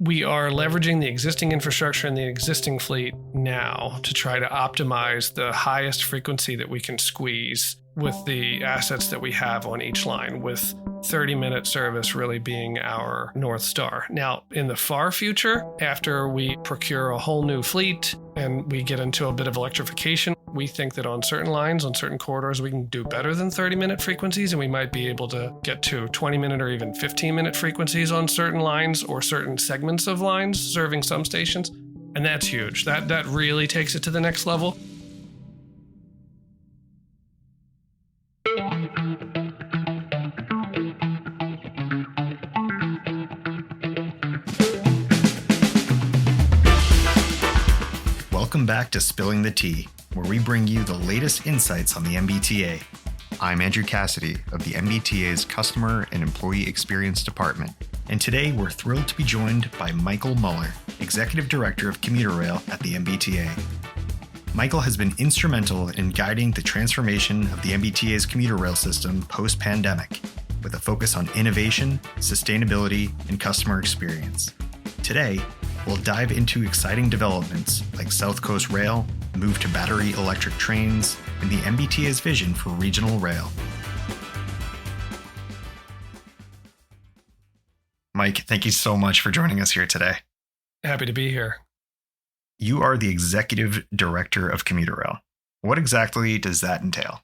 We are leveraging the existing infrastructure and the existing fleet now to try to optimize the highest frequency that we can squeeze with the assets that we have on each line, with 30-minute service really being our North Star. Now, in the far future, after we procure a whole new fleet and we get into a bit of electrification, we think that on certain lines, on certain corridors, we can do better than 30-minute frequencies, and we might be able to get to 20-minute or even 15-minute frequencies on certain lines or certain segments of lines serving some stations. And that's huge. That really takes it to the next level. Welcome back to Spilling the Tea, where we bring you the latest insights on the MBTA. I'm Andrew Cassidy of the MBTA's Customer and Employee Experience Department, and today we're thrilled to be joined by Michael Muller, Executive Director of Commuter Rail at the MBTA. Michael has been instrumental in guiding the transformation of the MBTA's commuter rail system post-pandemic, with a focus on innovation, sustainability, and customer experience. Today, we'll dive into exciting developments like South Coast Rail, move to battery electric trains, and the MBTA's vision for regional rail. Mike, thank you so much for joining us here today. Happy to be here. You are the Executive Director of Commuter Rail. What exactly does that entail?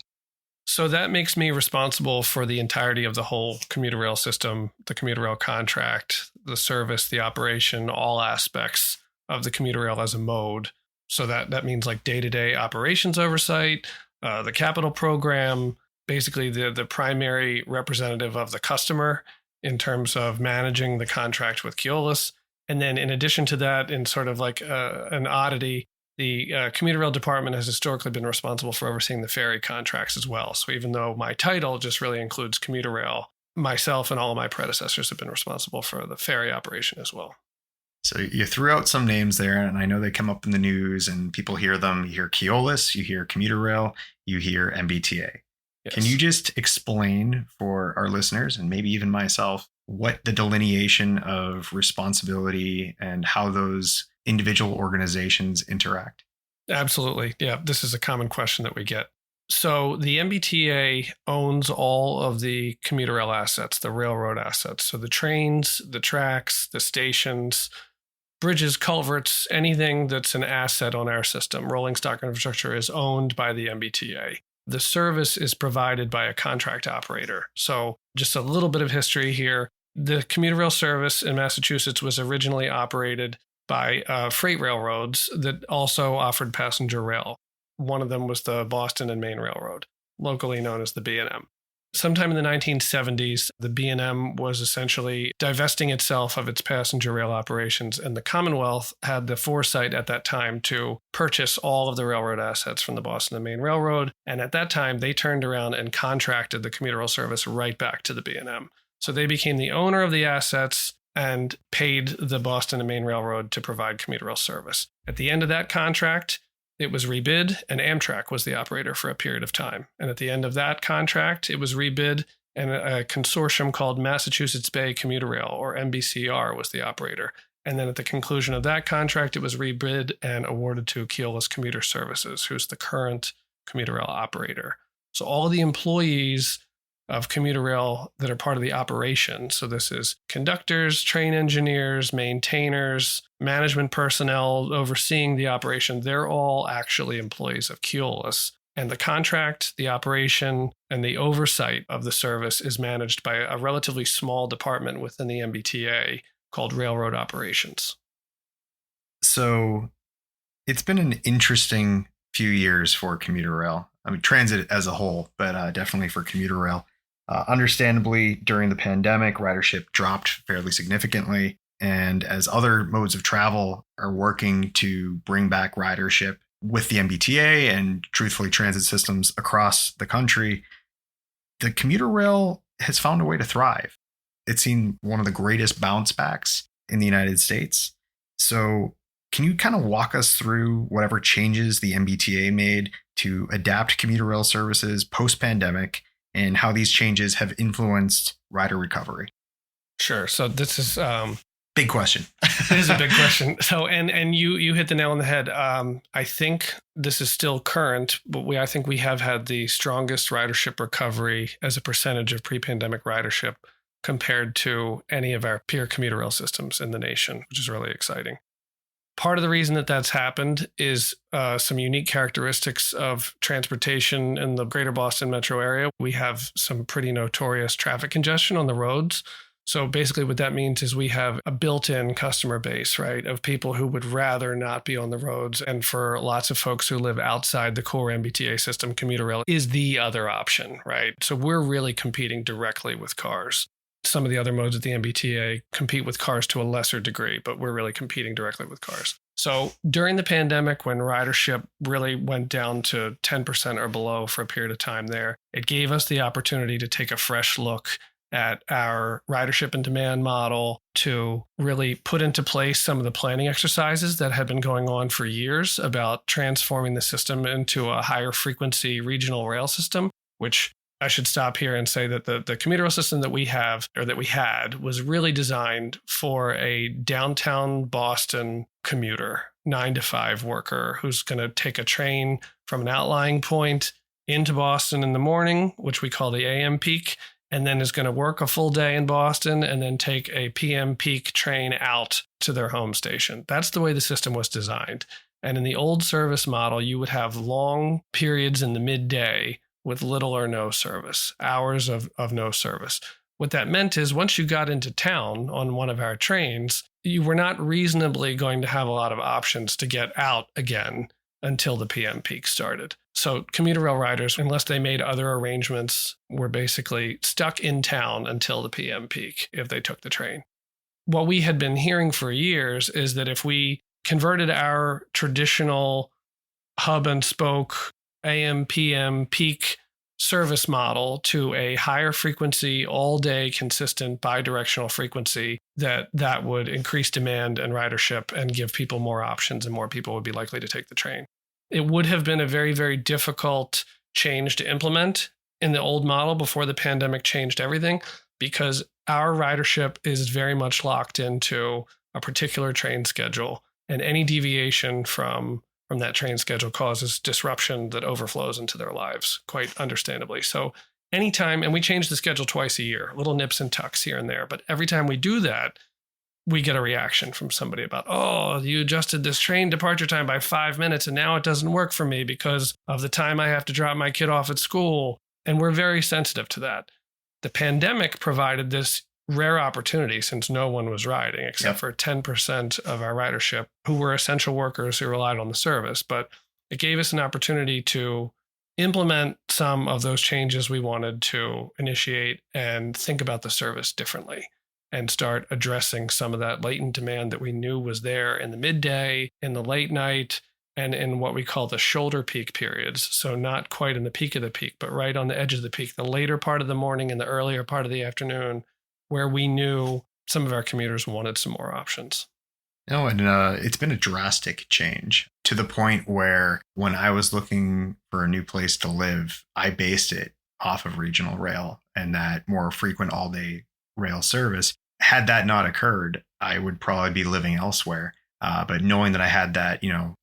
So that makes me responsible for the entirety of the whole commuter rail system, the commuter rail contract, the service, the operation, all aspects of the commuter rail as a mode. So that means like day-to-day operations oversight, the capital program, basically the primary representative of the customer in terms of managing the contract with Keolis. And then in addition to that, in sort of like an oddity, the commuter rail department has historically been responsible for overseeing the ferry contracts as well. So even though my title just really includes commuter rail, myself and all of my predecessors have been responsible for the ferry operation as well. So you threw out some names there, and I know they come up in the news and people hear them. You hear Keolis, you hear commuter rail, you hear MBTA. Yes. Can you just explain for our listeners, and maybe even myself, what the delineation of responsibility and how those individual organizations interact? Absolutely. Yeah, this is a common question that we get. So the MBTA owns all of the commuter rail assets, the railroad assets. So the trains, the tracks, the stations, bridges, culverts, anything that's an asset on our system, rolling stock infrastructure, is owned by the MBTA. The service is provided by a contract operator. So just a little bit of history here. The commuter rail service in Massachusetts was originally operated by freight railroads that also offered passenger rail. One of them was the Boston and Maine Railroad, locally known as the B&M. Sometime in the 1970s, the B&M was essentially divesting itself of its passenger rail operations, and the Commonwealth had the foresight at that time to purchase all of the railroad assets from the Boston and Maine Railroad. And at that time, they turned around and contracted the commuter rail service right back to the B&M. So they became the owner of the assets and paid the Boston and Maine Railroad to provide commuter rail service. At the end of that contract, it was rebid, and Amtrak was the operator for a period of time. And at the end of that contract, it was rebid, and a consortium called Massachusetts Bay Commuter Rail, or MBCR, was the operator. And then at the conclusion of that contract, it was rebid and awarded to Keolis Commuter Services, who's the current commuter rail operator. So all the employees of commuter rail that are part of the operation. So this is conductors, train engineers, maintainers, management personnel overseeing the operation. They're all actually employees of Keolis. And the contract, the operation, and the oversight of the service is managed by a relatively small department within the MBTA called Railroad Operations. So it's been an interesting few years for commuter rail. I mean, transit as a whole, but definitely for commuter rail. Understandably, during the pandemic, ridership dropped fairly significantly. And as other modes of travel are working to bring back ridership with the MBTA and truthfully transit systems across the country, the commuter rail has found a way to thrive. It's seen one of the greatest bounce backs in the United States. So can you kind of walk us through whatever changes the MBTA made to adapt commuter rail services post-pandemic and how these changes have influenced rider recovery? Sure. So this is Big question. It is a big question. So, and you hit the nail on the head. I think this is still current, but I think we have had the strongest ridership recovery as a percentage of pre-pandemic ridership compared to any of our peer commuter rail systems in the nation, which is really exciting. Part of the reason that that's happened is some unique characteristics of transportation in the greater Boston metro area. We have some pretty notorious traffic congestion on the roads. So basically what that means is we have a built-in customer base, right, of people who would rather not be on the roads. And for lots of folks who live outside the core MBTA system, commuter rail is the other option, right? So we're really competing directly with cars. Some of the other modes at the MBTA compete with cars to a lesser degree, but we're really competing directly with cars. So during the pandemic, when ridership really went down to 10% or below for a period of time there, it gave us the opportunity to take a fresh look at our ridership and demand model to really put into place some of the planning exercises that had been going on for years about transforming the system into a higher frequency regional rail system, which I should stop here and say that the commuter rail system that we have, or that we had, was really designed for a downtown Boston commuter, 9 to 5 worker who's going to take a train from an outlying point into Boston in the morning, which we call the AM peak, and then is going to work a full day in Boston and then take a PM peak train out to their home station. That's the way the system was designed. And in the old service model, you would have long periods in the midday with little or no service, hours of no service. What that meant is once you got into town on one of our trains, you were not reasonably going to have a lot of options to get out again until the PM peak started. So commuter rail riders, unless they made other arrangements, were basically stuck in town until the PM peak if they took the train. What we had been hearing for years is that if we converted our traditional hub and spoke AM, PM peak service model to a higher frequency, all day consistent bidirectional frequency, that would increase demand and ridership and give people more options and more people would be likely to take the train. It would have been a very, very difficult change to implement in the old model before the pandemic changed everything, because our ridership is very much locked into a particular train schedule, and any deviation from that train schedule causes disruption that overflows into their lives, quite understandably. So anytime, and we change the schedule twice a year, little nips and tucks here and there, but every time we do that, we get a reaction from somebody about, oh, you adjusted this train departure time by 5 minutes and now it doesn't work for me because of the time I have to drop my kid off at school. And we're very sensitive to that. The pandemic provided this rare opportunity, since no one was riding except for 10% of our ridership who were essential workers who relied on the service. But it gave us an opportunity to implement some of those changes we wanted to initiate and think about the service differently and start addressing some of that latent demand that we knew was there in the midday, in the late night, and in what we call the shoulder peak periods. So not quite in the peak of the peak, but right on the edge of the peak, the later part of the morning and the earlier part of the afternoon, where we knew some of our commuters wanted some more options. No, and it's been a drastic change to the point where when I was looking for a new place to live, I based it off of regional rail and that more frequent all-day rail service. Had that not occurred, I would probably be living elsewhere. But knowing that I had that,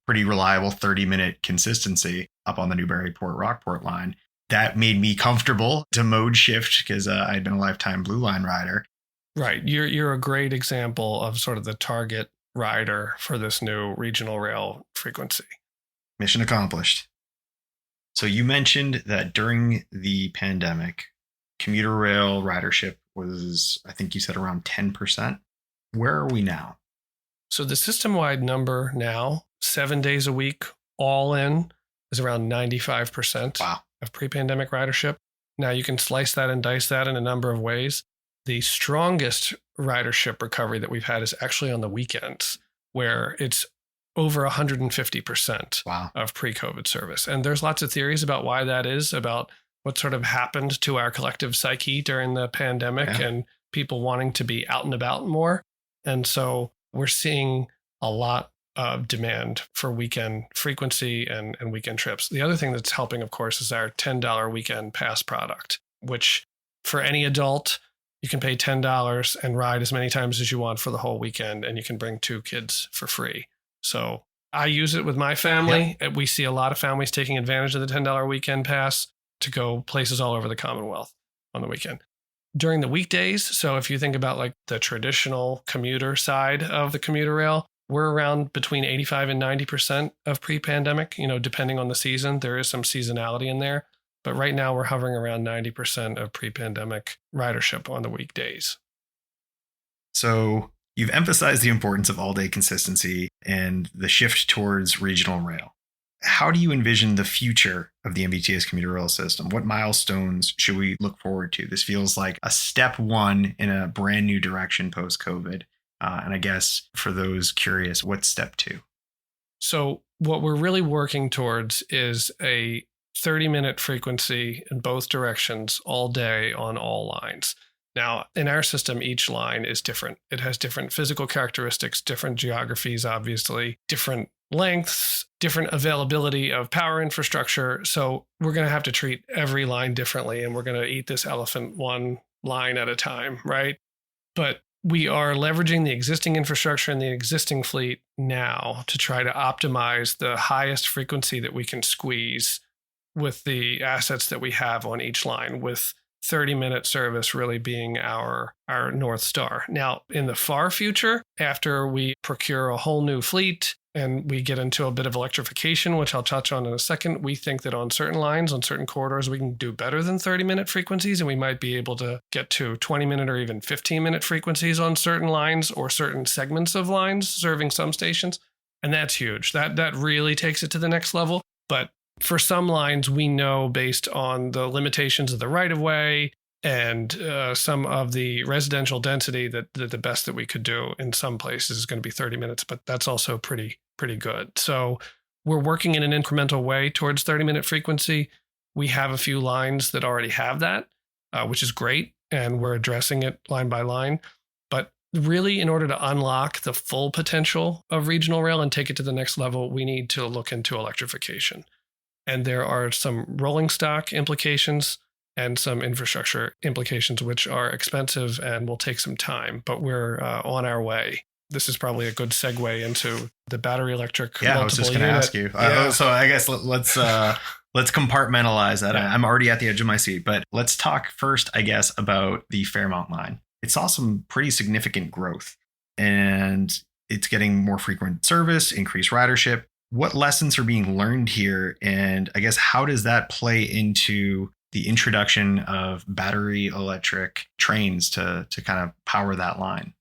pretty reliable 30-minute consistency up on the Newburyport Rockport line, that made me comfortable to mode shift because I'd been a lifetime Blue Line rider. Right. You're a great example of sort of the target rider for this new regional rail frequency. Mission accomplished. So you mentioned that during the pandemic, commuter rail ridership was, I think you said, around 10%. Where are we now? So the system-wide number now, 7 days a week, all in, is around 95%. Wow. Of pre-pandemic ridership. Now you can slice that and dice that in a number of ways. The strongest ridership recovery that we've had is actually on the weekends, where it's over 150% of pre-COVID service. And there's lots of theories about why that is, about what sort of happened to our collective psyche during the pandemic and people wanting to be out and about more. And so we're seeing a lot of demand for weekend frequency and weekend trips. The other thing that's helping, of course, is our $10 weekend pass product, which for any adult You can pay $10 and ride as many times as you want for the whole weekend, and you can bring 2 kids for free. So I use it with my family. Yep. We see a lot of families taking advantage of the $10 weekend pass to go places all over the Commonwealth on the weekend. During the weekdays, so if you think about like the traditional commuter side of the commuter rail, we're around between 85 and 90% of pre-pandemic, depending on the season. There is some seasonality in there. But right now we're hovering around 90% of pre-pandemic ridership on the weekdays. So you've emphasized the importance of all-day consistency and the shift towards regional rail. How do you envision the future of the MBTA's commuter rail system? What milestones should we look forward to? This feels like a step one in a brand new direction post-COVID. And I guess for those curious, what's step 2? So what we're really working towards is a 30-minute frequency in both directions all day on all lines. Now, in our system, each line is different. It has different physical characteristics, different geographies, obviously, different lengths, different availability of power infrastructure. So we're going to have to treat every line differently, and we're going to eat this elephant one line at a time, right? But we are leveraging the existing infrastructure and the existing fleet now to try to optimize the highest frequency that we can squeeze with the assets that we have on each line, with 30-minute service really being our North Star. Now, in the far future, after we procure a whole new fleet and we get into a bit of electrification, which I'll touch on in a second, we think that on certain lines, on certain corridors, we can do better than 30-minute frequencies, and we might be able to get to 20-minute or even 15-minute frequencies on certain lines or certain segments of lines serving some stations. And that's huge. That really takes it to the next level. But for some lines, we know based on the limitations of the right-of-way and some of the residential density that the best that we could do in some places is going to be 30 minutes, but that's also pretty good. So we're working in an incremental way towards 30-minute frequency. We have a few lines that already have that, which is great, and we're addressing it line by line. But really, in order to unlock the full potential of regional rail and take it to the next level, we need to look into electrification. And there are some rolling stock implications and some infrastructure implications, which are expensive and will take some time, but we're on our way. This is probably a good segue into the battery electric. Yeah, I was just going to ask you. So I guess let's compartmentalize that. Yeah. I'm already at the edge of my seat, but let's talk first, I guess, about the Fairmount line. It saw some pretty significant growth, and it's getting more frequent service, increased ridership. What lessons are being learned here? And I guess, how does that play into the introduction of battery electric trains to kind of power that line?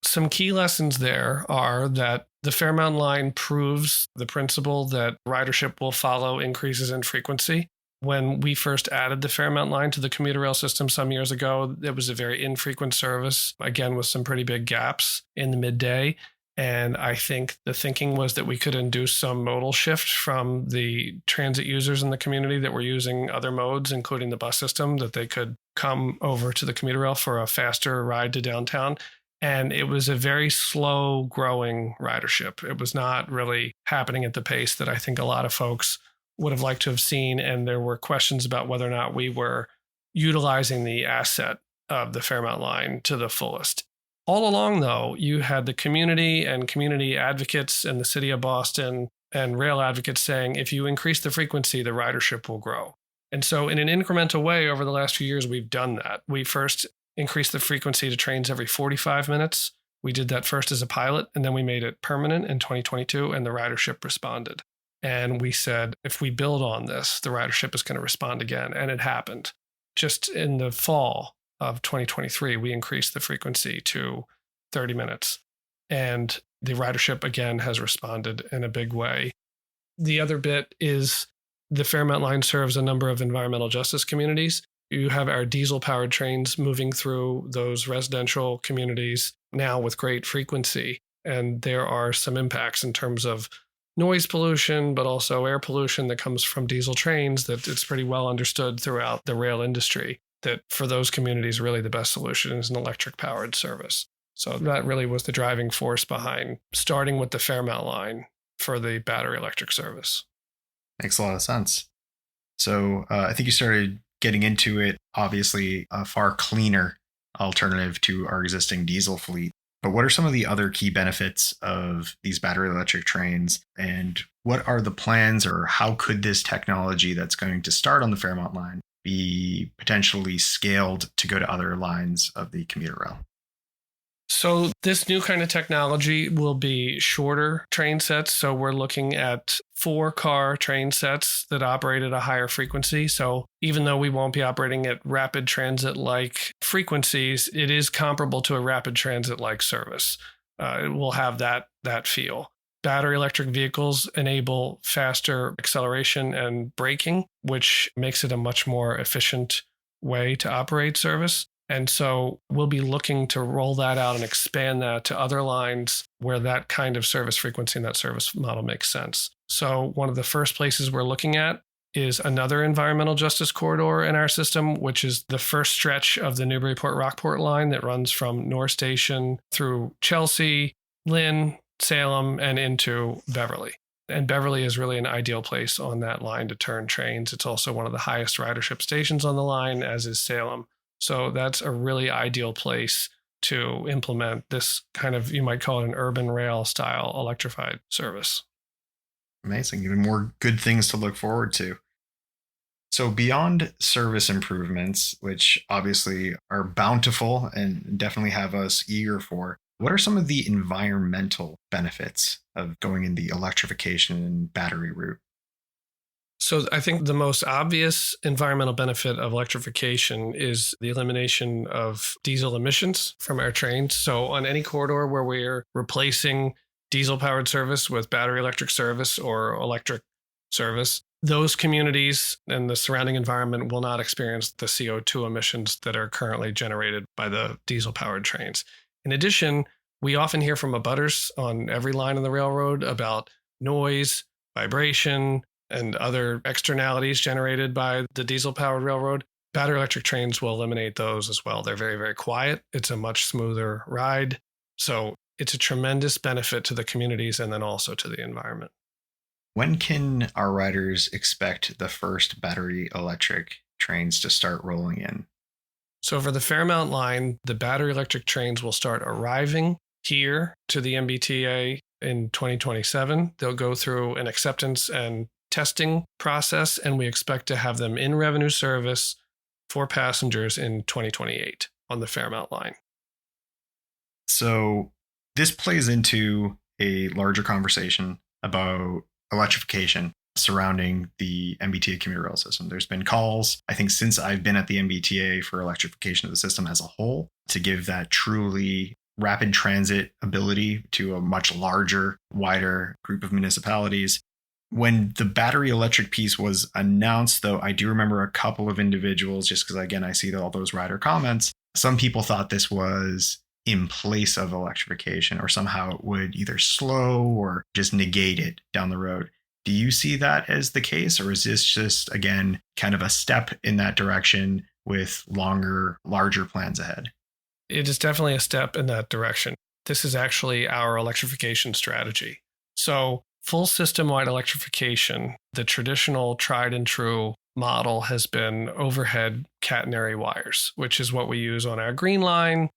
Some key lessons there are that the Fairmount line proves the principle that ridership will follow increases in frequency. When we first added the Fairmount line to the commuter rail system some years ago, it was a very infrequent service, again, with some pretty big gaps in the midday. And I think the thinking was that we could induce some modal shift from the transit users in the community that were using other modes, including the bus system, that they could come over to the commuter rail for a faster ride to downtown. And it was a very slow growing ridership. It was not really happening at the pace that I think a lot of folks would have liked to have seen. And there were questions about whether or not we were utilizing the asset of the Fairmount line to the fullest. All along, though, you had the community and community advocates in the city of Boston and rail advocates saying, if you increase the frequency, the ridership will grow. And so in an incremental way, over the last few years, we've done that. We first increased the frequency to trains every 45 minutes. We did that first as a pilot, and then we made it permanent in 2022, and the ridership responded. And we said, if we build on this, the ridership is going to respond again. And it happened. Just in the fall of 2023, we increased the frequency to 30 minutes. And the ridership, again, has responded in a big way. The other bit is the Fairmount line serves a number of environmental justice communities. You have our diesel-powered trains moving through those residential communities now with great frequency. And there are some impacts in terms of noise pollution, but also air pollution that comes from diesel trains that it's pretty well understood throughout the rail industry that for those communities, really the best solution is an electric-powered service. So that really was the driving force behind starting with the Fairmount line for the battery electric service. Makes a lot of sense. So I think you started getting into it, obviously, a far cleaner alternative to our existing diesel fleet. But what are some of the other key benefits of these battery electric trains? And what are the plans, or how could this technology that's going to start on the Fairmont line be potentially scaled to go to other lines of the commuter rail? So this new kind of technology will be shorter train sets. So we're looking at 4-car train sets that operate at a higher frequency. So even though we won't be operating at rapid transit-like frequencies, it is comparable to a rapid transit-like service. It will have that feel. Battery electric vehicles enable faster acceleration and braking, which makes it a much more efficient way to operate service. And so we'll be looking to roll that out and expand that to other lines where that kind of service frequency and that service model makes sense. So one of the first places we're looking at is another environmental justice corridor in our system, which is the first stretch of the Newburyport-Rockport line that runs from North Station through Chelsea, Lynn, Salem, and into Beverly. And Beverly is really an ideal place on that line to turn trains. It's also one of the highest ridership stations on the line, as is Salem. So that's a really ideal place to implement this kind of, you might call it an urban rail style electrified service. Amazing. Even more good things to look forward to. So beyond service improvements, which obviously are bountiful and definitely have us eager for, what are some of the environmental benefits of going in the electrification and battery route? So I think the most obvious environmental benefit of electrification is the elimination of diesel emissions from our trains. So on any corridor where we're replacing diesel-powered service with battery electric service or electric service, those communities and the surrounding environment will not experience the CO2 emissions that are currently generated by the diesel-powered trains. In addition, we often hear from abutters on every line on the railroad about noise, vibration, and other externalities generated by the diesel-powered railroad. Battery electric trains will eliminate those as well. They're very, very quiet. It's a much smoother ride. So it's a tremendous benefit to the communities and then also to the environment. When can our riders expect the first battery electric trains to start rolling in? So for the Fairmount line, the battery electric trains will start arriving here to the MBTA in 2027. They'll go through an acceptance and testing process, and we expect to have them in revenue service for passengers in 2028 on the Fairmount line. So this plays into a larger conversation about electrification surrounding the MBTA commuter rail system. There's been calls, I think, since I've been at the MBTA for electrification of the system as a whole to give that truly rapid transit ability to a much larger, wider group of municipalities. When the battery electric piece was announced, though, I do remember a couple of individuals, just because, again, I see all those rider comments. Some people thought this was in place of electrification, or somehow it would either slow or just negate it down the road. Do you see that as the case, or is this just, again, kind of a step in that direction with longer, larger plans ahead? It is definitely a step in that direction. This is actually our electrification strategy. So full system-wide electrification, the traditional tried and true model has been overhead catenary wires, which is what we use on our Green Line.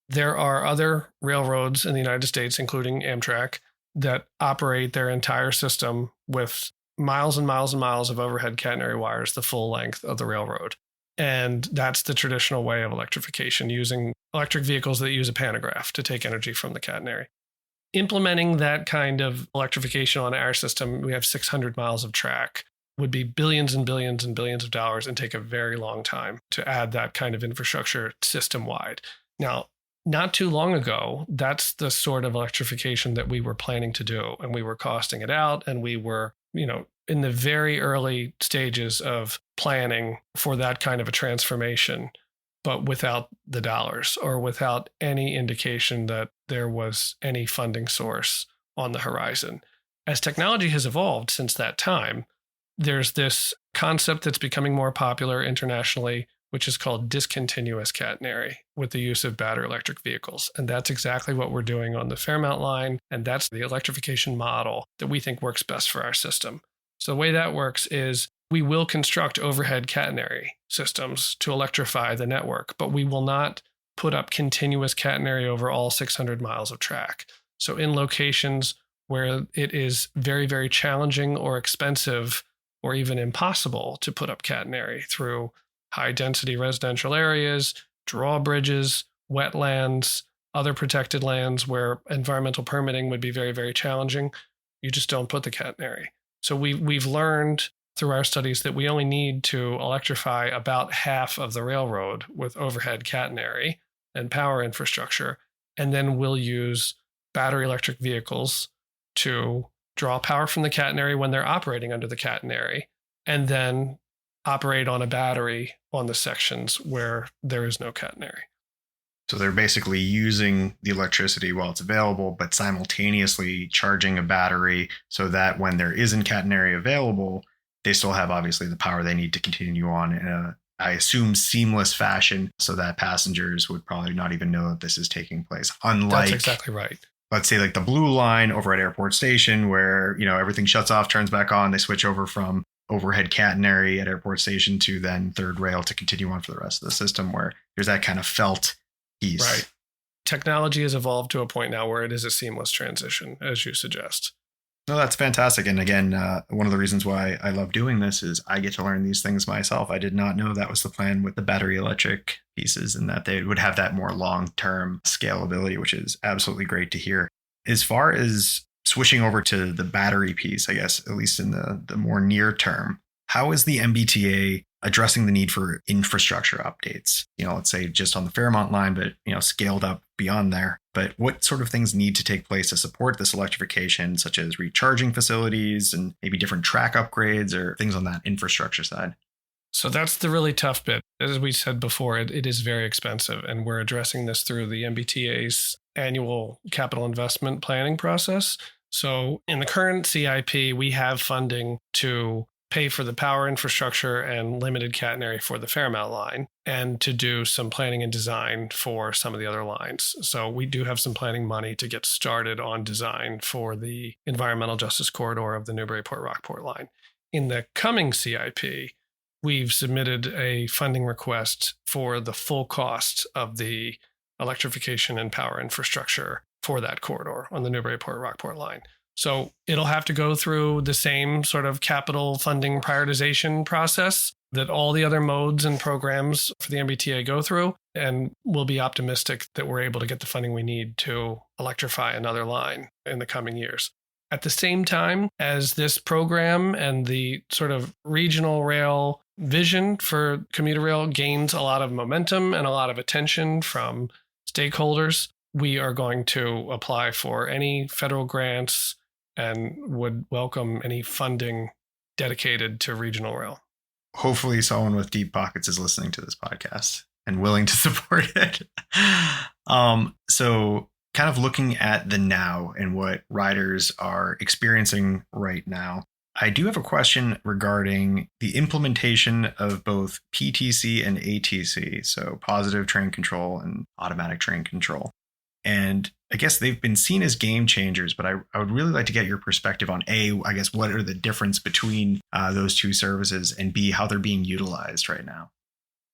There are other railroads in the United States, including Amtrak, that operate their entire system with miles and miles and miles of overhead catenary wires, the full length of the railroad. And that's the traditional way of electrification, using electric vehicles that use a pantograph to take energy from the catenary. Implementing that kind of electrification on our system, we have 600 miles of track, would be billions and billions and billions of dollars and take a very long time to add that kind of infrastructure system-wide. Now, not too long ago, that's the sort of electrification that we were planning to do, and we were costing it out, and we were, in the very early stages of planning for that kind of a transformation, but without the dollars or without any indication that there was any funding source on the horizon. As technology has evolved since that time, there's this concept that's becoming more popular internationally, which is called discontinuous catenary with the use of battery electric vehicles. And that's exactly what we're doing on the Fairmount line. And that's the electrification model that we think works best for our system. So the way that works is we will construct overhead catenary systems to electrify the network, but we will not put up continuous catenary over all 600 miles of track. So in locations where it is very, very challenging or expensive or even impossible to put up catenary through high density residential areas, drawbridges, wetlands, other protected lands where environmental permitting would be very, very challenging, you just don't put the catenary. So we've learned through our studies that we only need to electrify about half of the railroad with overhead catenary and power infrastructure. And then we'll use battery electric vehicles to draw power from the catenary when they're operating under the catenary, and then operate on a battery on the sections where there is no catenary. So they're basically using the electricity while it's available, but simultaneously charging a battery so that when there isn't catenary available, they still have obviously the power they need to continue on in a, I assume, seamless fashion so that passengers would probably not even know that this is taking place. Unlike, that's exactly right. Let's say like the blue line over at Airport Station where, everything shuts off, turns back on, they switch over from overhead catenary at Airport Station to then third rail to continue on for the rest of the system, where there's that kind of felt piece. Right. Technology has evolved to a point now where it is a seamless transition, as you suggest. No, that's fantastic. And again, one of the reasons why I love doing this is I get to learn these things myself. I did not know that was the plan with the battery electric pieces and that they would have that more long-term scalability, which is absolutely great to hear. As far as switching over to the battery piece, I guess, at least in the more near term, how is the MBTA addressing the need for infrastructure updates? Let's say just on the Fairmont line, but, scaled up beyond there. But what sort of things need to take place to support this electrification, such as recharging facilities and maybe different track upgrades or things on that infrastructure side? So that's the really tough bit. As we said before, it is very expensive, and we're addressing this through the MBTA's annual capital investment planning process. So in the current CIP, we have funding to pay for the power infrastructure and limited catenary for the Fairmount line, and to do some planning and design for some of the other lines. So we do have some planning money to get started on design for the environmental justice corridor of the Newburyport-Rockport line. In the coming CIP, we've submitted a funding request for the full cost of the electrification and power infrastructure for that corridor on the Newburyport-Rockport line. So it'll have to go through the same sort of capital funding prioritization process that all the other modes and programs for the MBTA go through. And we'll be optimistic that we're able to get the funding we need to electrify another line in the coming years. At the same time as this program and the sort of regional rail vision for commuter rail gains a lot of momentum and a lot of attention from stakeholders, we are going to apply for any federal grants and would welcome any funding dedicated to regional rail. Hopefully someone with deep pockets is listening to this podcast and willing to support it. So kind of looking at the now and what riders are experiencing right now, I do have a question regarding the implementation of both PTC and ATC, so positive train control and automatic train control. And I guess they've been seen as game changers, but I would really like to get your perspective on A, I guess, what are the difference between those two services, and B, how they're being utilized right now.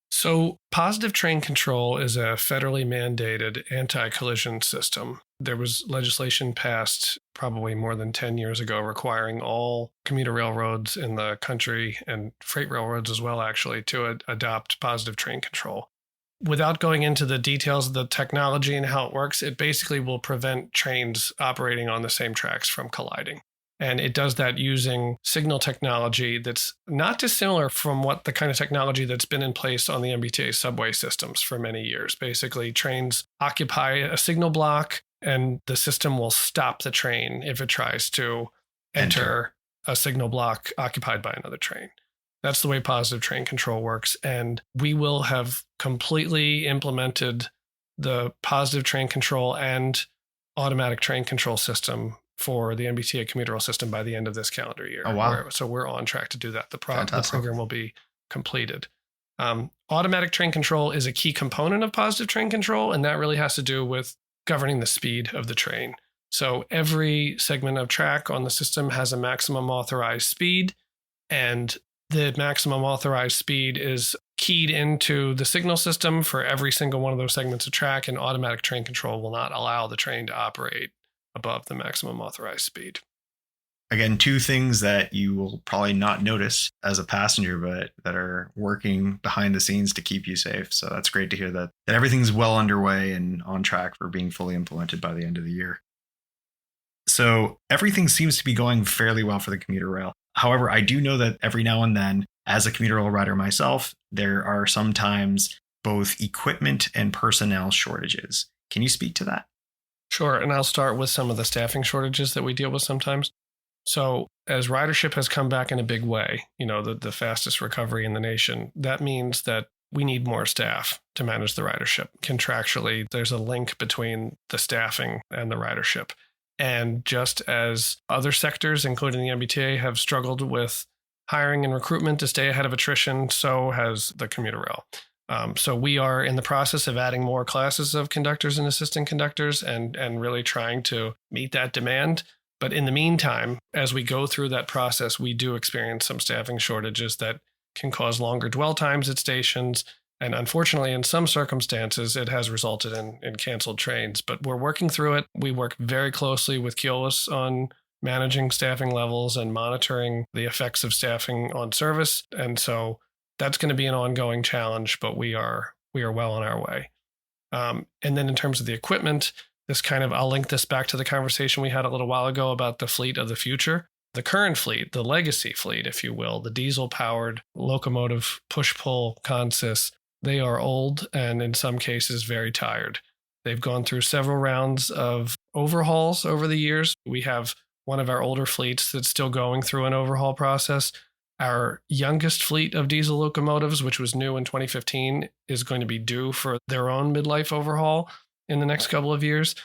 So positive train control is a federally mandated anti-collision system. There was legislation passed probably more than 10 years ago requiring all commuter railroads in the country, and freight railroads as well, actually, to adopt positive train control. Without going into the details of the technology and how it works, it basically will prevent trains operating on the same tracks from colliding. And it does that using signal technology that's not dissimilar from what the kind of technology that's been in place on the MBTA subway systems for many years. Basically, trains occupy a signal block, and the system will stop the train if it tries to enter a signal block occupied by another train. That's the way positive train control works. And we will have completely implemented the positive train control and automatic train control system for the MBTA commuter rail system by the end of this calendar year. Oh, wow. So we're on track to do that. The program will be completed. Automatic train control is a key component of positive train control, and that really has to do with governing the speed of the train. So every segment of track on the system has a maximum authorized speed, and the maximum authorized speed is keyed into the signal system for every single one of those segments of track, and automatic train control will not allow the train to operate above the maximum authorized speed. Again, two things that you will probably not notice as a passenger, but that are working behind the scenes to keep you safe. So that's great to hear that everything's well underway and on track for being fully implemented by the end of the year. So everything seems to be going fairly well for the commuter rail. However, I do know that every now and then, as a commuter rail rider myself, there are sometimes both equipment and personnel shortages. Can you speak to that? Sure. And I'll start with some of the staffing shortages that we deal with sometimes. So as ridership has come back in a big way, the fastest recovery in the nation, that means that we need more staff to manage the ridership. Contractually, there's a link between the staffing and the ridership. And just as other sectors, including the MBTA, have struggled with hiring and recruitment to stay ahead of attrition, so has the commuter rail. So we are in the process of adding more classes of conductors and assistant conductors and really trying to meet that demand. But in the meantime, as we go through that process, we do experience some staffing shortages that can cause longer dwell times at stations. And unfortunately, in some circumstances, it has resulted in canceled trains. But we're working through it. We work very closely with Keolis on managing staffing levels and monitoring the effects of staffing on service. And so that's going to be an ongoing challenge, but we are well on our way. And then in terms of the equipment, I'll link this back to the conversation we had a little while ago about the fleet of the future. The current fleet, the legacy fleet, if you will, the diesel-powered locomotive push-pull consists, they are old and in some cases very tired. They've gone through several rounds of overhauls over the years. We have one of our older fleets that's still going through an overhaul process. Our youngest fleet of diesel locomotives, which was new in 2015, is going to be due for their own midlife overhaul in the next couple of years.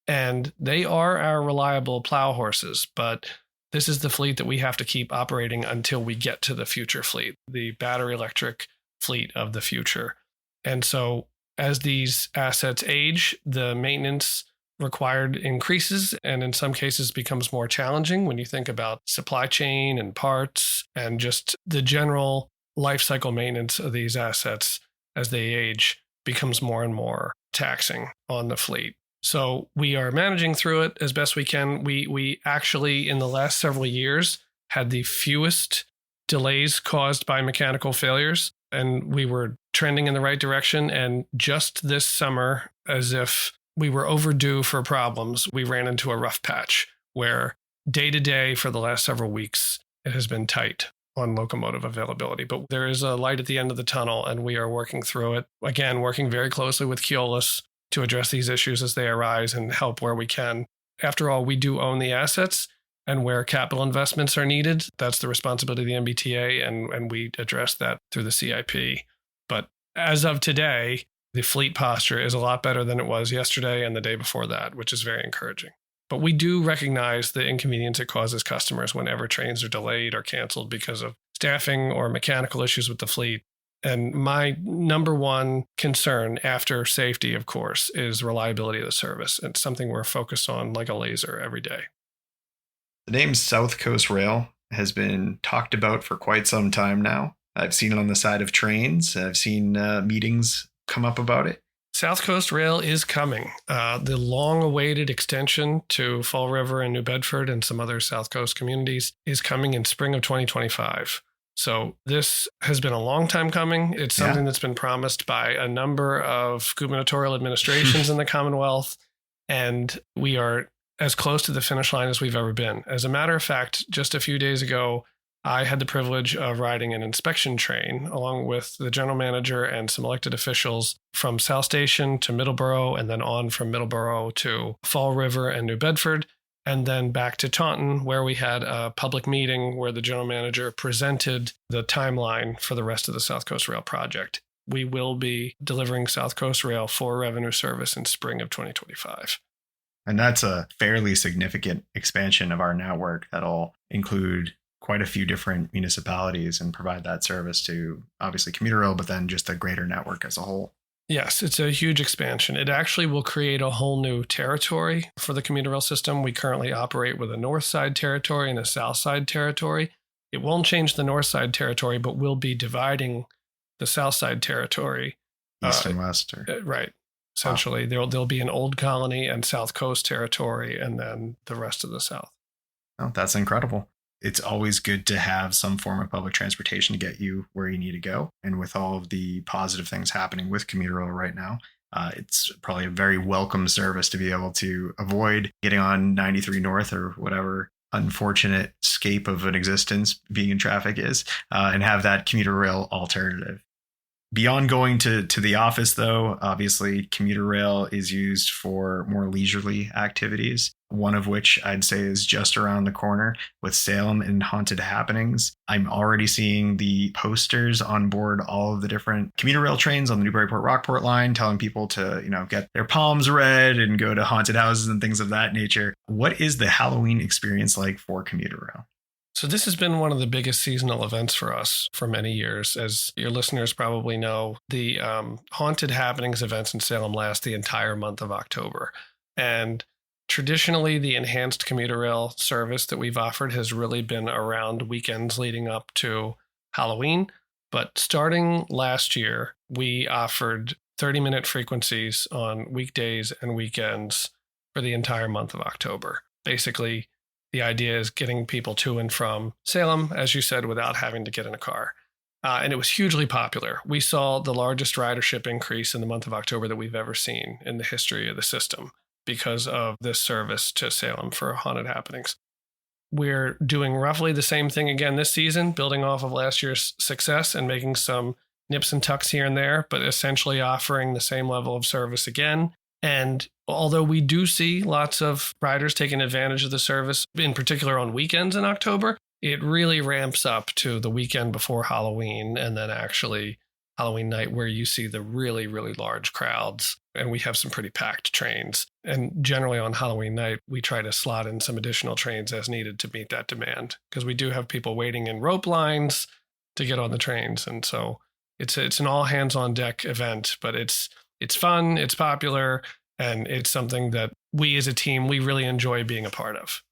And they are our reliable plow horses, but this is the fleet that we have to keep operating until we get to the future fleet, the battery electric fleet of the future. And so as these assets age, the maintenance required increases and in some cases becomes more challenging when you think about supply chain and parts and just the general life cycle maintenance of these assets as they age becomes more and more taxing on the fleet. So we are managing through it as best we can. We actually, in the last several years, had the fewest delays caused by mechanical failures, and we were trending in the right direction. And just this summer, as if we were overdue for problems, we ran into a rough patch where day to day for the last several weeks, it has been tight on locomotive availability. But there is a light at the end of the tunnel, and we are working through it. Again, working very closely with Keolis to address these issues as they arise and help where we can. After all, we do own the assets, and where capital investments are needed, that's the responsibility of the MBTA, and we address that through the CIP. But as of today, the fleet posture is a lot better than it was yesterday and the day before that, which is very encouraging. But we do recognize the inconvenience it causes customers whenever trains are delayed or canceled because of staffing or mechanical issues with the fleet. And my number one concern after safety, of course, is reliability of the service. It's something we're focused on like a laser every day. The name South Coast Rail has been talked about for quite some time now. I've seen it on the side of trains. I've seen meetings come up about it. South Coast Rail is coming. The long-awaited extension to Fall River and New Bedford and some other South Coast communities is coming in spring of 2025. So this has been a long time coming. It's something that's been promised by a number of gubernatorial administrations in the Commonwealth, and we are as close to the finish line as we've ever been. As a matter of fact, just a few days ago, I had the privilege of riding an inspection train along with the general manager and some elected officials from South Station to Middleborough, and then on from Middleborough to Fall River and New Bedford, and then back to Taunton, where we had a public meeting where the general manager presented the timeline for the rest of the South Coast Rail project. We will be delivering South Coast Rail for revenue service in spring of 2025. And that's a fairly significant expansion of our network that'll include quite a few different municipalities and provide that service to obviously commuter rail, but then just the greater network as a whole. Yes, it's a huge expansion. It actually will create a whole new territory for the commuter rail system. We currently operate with a north side territory and a south side territory. It won't change the north side territory, but we'll be dividing the South Side territory. East and West. Right. Essentially, there'll be an Old Colony and South Coast territory, and then the rest of the South. Oh, that's incredible. It's always good to have some form of public transportation to get you where you need to go. And with all of the positive things happening with Commuter Rail right now, it's probably a very welcome service to be able to avoid getting on 93 North or whatever unfortunate scape of an existence being in traffic is, and have that Commuter Rail alternative. Beyond going to the office, though, obviously Commuter Rail is used for more leisurely activities, one of which I'd say is just around the corner with Salem and Haunted Happenings. I'm already seeing the posters on board all of the different Commuter Rail trains on the Newburyport-Rockport line telling people to, get their palms read and go to haunted houses and things of that nature. What is the Halloween experience like for Commuter Rail? So this has been one of the biggest seasonal events for us for many years. As your listeners probably know, the Haunted Happenings events in Salem last the entire month of October. And traditionally, the enhanced Commuter Rail service that we've offered has really been around weekends leading up to Halloween. But starting last year, we offered 30-minute frequencies on weekdays and weekends for the entire month of October. Basically, the idea is getting people to and from Salem, as you said, without having to get in a car. And it was hugely popular. We saw the largest ridership increase in the month of October that we've ever seen in the history of the system because of this service to Salem for Haunted Happenings. We're doing roughly the same thing again this season, building off of last year's success and making some nips and tucks here and there, but essentially offering the same level of service again. And although we do see lots of riders taking advantage of the service, in particular on weekends in October, it really ramps up to the weekend before Halloween and then actually Halloween night where you see the really, really large crowds. And we have some pretty packed trains. And generally on Halloween night, we try to slot in some additional trains as needed to meet that demand because we do have people waiting in rope lines to get on the trains. And so it's an all hands on deck event, but it's fun, it's popular, and it's something that we as a team, we really enjoy being a part of.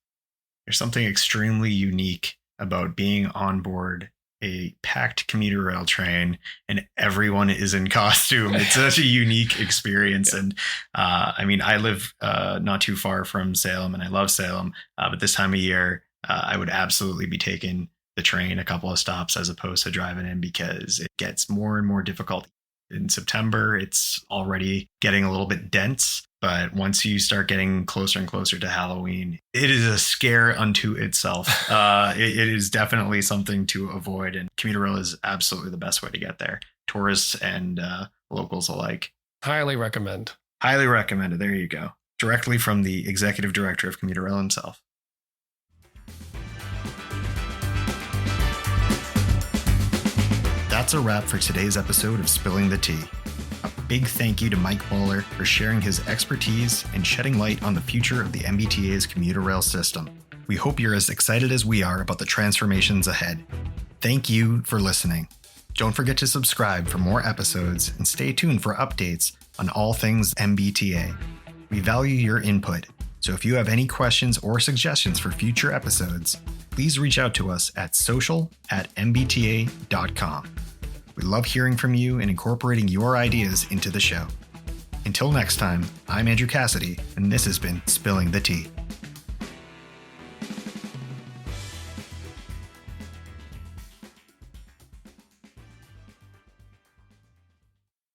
There's something extremely unique about being on board a packed commuter rail train and everyone is in costume. It's such a unique experience. Yeah. And I live not too far from Salem and I love Salem, but this time of year, I would absolutely be taking the train a couple of stops as opposed to driving in because it gets more and more difficult. In September, it's already getting a little bit dense, but once you start getting closer and closer to Halloween, it is a scare unto itself. It is definitely something to avoid, and commuter rail is absolutely the best way to get there. Tourists and locals alike. Highly recommend. Highly recommended. There you go. Directly from the executive director of Commuter Rail himself. That's a wrap for today's episode of Spilling the Tea. A big thank you to Mike Muller for sharing his expertise and shedding light on the future of the MBTA's commuter rail system. We hope you're as excited as we are about the transformations ahead. Thank you for listening. Don't forget to subscribe for more episodes and stay tuned for updates on all things MBTA. We value your input, so if you have any questions or suggestions for future episodes, please reach out to us at social@mbta.com. We love hearing from you and incorporating your ideas into the show. Until next time, I'm Andrew Cassidy, and this has been Spilling the Tea.